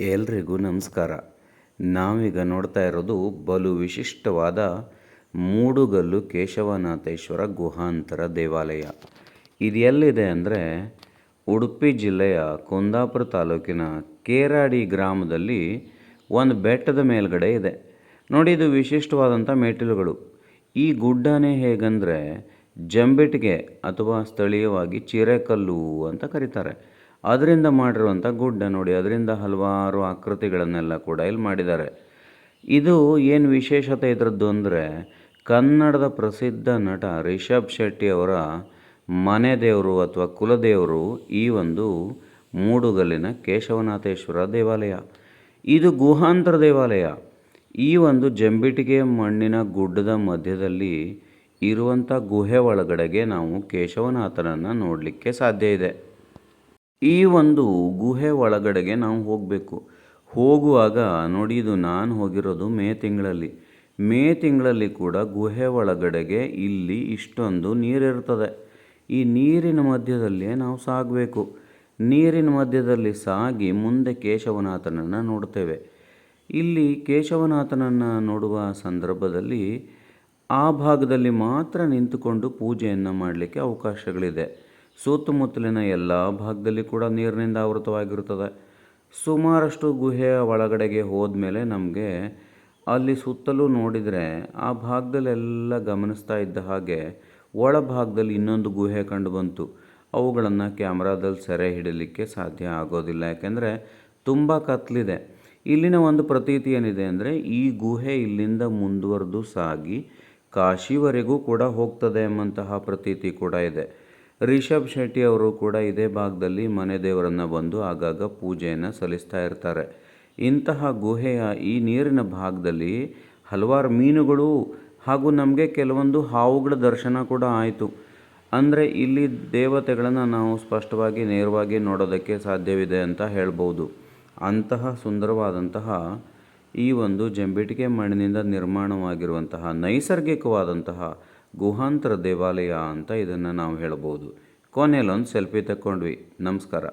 ಎಲ್ರಿಗೂ ನಮಸ್ಕಾರ. ನಾವೀಗ ನೋಡ್ತಾ ಇರೋದು ಬಲು ವಿಶಿಷ್ಟವಾದ ಮೂಡುಗಲ್ಲು ಕೇಶವನಾಥೇಶ್ವರ ಗುಹಾಂತರ ದೇವಾಲಯ. ಇದು ಎಲ್ಲಿದೆ ಅಂದರೆ ಉಡುಪಿ ಜಿಲ್ಲೆಯ ಕುಂದಾಪುರ ತಾಲೂಕಿನ ಕೇರಾಡಿ ಗ್ರಾಮದಲ್ಲಿ ಒಂದು ಬೆಟ್ಟದ ಮೇಲ್ಗಡೆ ಇದೆ ನೋಡಿ. ಇದು ವಿಶಿಷ್ಟವಾದಂಥ ಮೆಟ್ಟಿಲುಗಳು. ಈ ಗುಡ್ಡನೇ ಹೇಗಂದರೆ ಜಂಬಿಟ್ಟಿಗೆ ಅಥವಾ ಸ್ಥಳೀಯವಾಗಿ ಚಿರೆಕಲ್ಲು ಅಂತ ಕರೀತಾರೆ. ಅದರಿಂದ ಮಾಡಿರುವಂಥ ಗುಡ್ಡ ನೋಡಿ. ಅದರಿಂದ ಹಲವಾರು ಆಕೃತಿಗಳನ್ನೆಲ್ಲ ಕೂಡ ಇಲ್ಲಿ ಮಾಡಿದ್ದಾರೆ. ಇದು ಏನು ವಿಶೇಷತೆ ಇದರದ್ದು ಅಂದರೆ ಕನ್ನಡದ ಪ್ರಸಿದ್ಧ ನಟ ರಿಷಬ್ ಶೆಟ್ಟಿ ಅವರ ಮನೆ ದೇವರು ಅಥವಾ ಕುಲದೇವರು ಈ ಒಂದು ಮೂಡುಗಲ್ಲಿನ ಕೇಶವನಾಥೇಶ್ವರ ದೇವಾಲಯ. ಇದು ಗುಹಾಂತರ ದೇವಾಲಯ. ಈ ಒಂದು ಜಂಬಿಟ್ಟಿಗೆ ಮಣ್ಣಿನ ಗುಡ್ಡದ ಮಧ್ಯದಲ್ಲಿ ಇರುವಂಥ ಗುಹೆ ಒಳಗಡೆಗೆ ನಾವು ಕೇಶವನಾಥನನ್ನು ನೋಡಲಿಕ್ಕೆ ಸಾಧ್ಯ ಇದೆ. ಈ ಒಂದು ಗುಹೆ ಒಳಗಡೆಗೆ ನಾವು ಹೋಗಬೇಕು. ಹೋಗುವಾಗ ನೋಡಿ, ಇದು ನಾನು ಹೋಗಿರೋದು ಮೇ ತಿಂಗಳಲ್ಲಿ ಕೂಡ ಗುಹೆ ಒಳಗಡೆಗೆ ಇಲ್ಲಿ ಇಷ್ಟೊಂದು ನೀರಿರ್ತದೆ. ಈ ನೀರಿನ ಮಧ್ಯದಲ್ಲೇ ನಾವು ಸಾಗಬೇಕು. ನೀರಿನ ಮಧ್ಯದಲ್ಲಿ ಸಾಗಿ ಮುಂದೆ ಕೇಶವನಾಥನನ್ನು ನೋಡ್ತೇವೆ. ಇಲ್ಲಿ ಕೇಶವನಾಥನನ್ನು ನೋಡುವ ಸಂದರ್ಭದಲ್ಲಿ ಆ ಭಾಗದಲ್ಲಿ ಮಾತ್ರ ನಿಂತುಕೊಂಡು ಪೂಜೆಯನ್ನು ಮಾಡಲಿಕ್ಕೆ ಅವಕಾಶಗಳಿದೆ. ಸುತ್ತಮುತ್ತಲಿನ ಎಲ್ಲ ಭಾಗದಲ್ಲಿ ಕೂಡ ನೀರಿನಿಂದ ಆವೃತವಾಗಿರುತ್ತದೆ. ಸುಮಾರಷ್ಟು ಗುಹೆಯ ಒಳಗಡೆಗೆ ಹೋದ್ಮೇಲೆ ನಮಗೆ ಅಲ್ಲಿ ಸುತ್ತಲೂ ನೋಡಿದರೆ ಆ ಭಾಗದಲ್ಲೆಲ್ಲ ಗಮನಿಸ್ತಾ ಇದ್ದ ಹಾಗೆ ಒಳಭಾಗದಲ್ಲಿ ಇನ್ನೊಂದು ಗುಹೆ ಕಂಡು ಬಂತು. ಅವುಗಳನ್ನು ಕ್ಯಾಮ್ರಾದಲ್ಲಿ ಸೆರೆ ಹಿಡಲಿಕ್ಕೆ ಸಾಧ್ಯ ಆಗೋದಿಲ್ಲ, ಯಾಕೆಂದರೆ ತುಂಬ ಕತ್ತಲಿದೆ. ಇಲ್ಲಿನ ಒಂದು ಪ್ರತೀತಿ ಏನಿದೆ ಅಂದರೆ ಈ ಗುಹೆ ಇಲ್ಲಿಂದ ಮುಂದುವರೆದು ಸಾಗಿ ಕಾಶಿವರೆಗೂ ಕೂಡ ಹೋಗ್ತದೆ ಎಂಬಂತಹ ಪ್ರತೀತಿ ಕೂಡ ಇದೆ. ರಿಷಬ್ ಶೆಟ್ಟಿ ಅವರು ಕೂಡ ಇದೇ ಭಾಗದಲ್ಲಿ ಮನೆ ದೇವರನ್ನು ಬಂದು ಆಗಾಗ ಪೂಜೆಯನ್ನು ಸಲ್ಲಿಸ್ತಾ ಇರ್ತಾರೆ. ಇಂತಹ ಗುಹೆಯ ಈ ನೀರಿನ ಭಾಗದಲ್ಲಿ ಹಲವಾರು ಮೀನುಗಳು ಹಾಗೂ ನಮಗೆ ಕೆಲವೊಂದು ಹಾವುಗಳ ದರ್ಶನ ಕೂಡ ಆಯಿತು. ಅಂದರೆ ಇಲ್ಲಿ ದೇವತೆಗಳನ್ನು ನಾವು ಸ್ಪಷ್ಟವಾಗಿ ನೇರವಾಗಿ ನೋಡೋದಕ್ಕೆ ಸಾಧ್ಯವಿದೆ ಅಂತ ಹೇಳ್ಬೋದು. ಅಂತಹ ಸುಂದರವಾದಂತಹ ಈ ಒಂದು ಜಂಬಿಟ್ಟಿಗೆ ಮಣ್ಣಿನಿಂದ ನಿರ್ಮಾಣವಾಗಿರುವಂತಹ ನೈಸರ್ಗಿಕವಾದಂತಹ ಗುಹಾಂತರ ದೇವಾಲಯ ಅಂತ ಇದನ್ನು ನಾವು ಹೇಳ್ಬೋದು. ಕೊನೆಯಲ್ಲೊಂದು ಸೆಲ್ಫಿ ತಗೊಂಡ್ವಿ. ನಮಸ್ಕಾರ.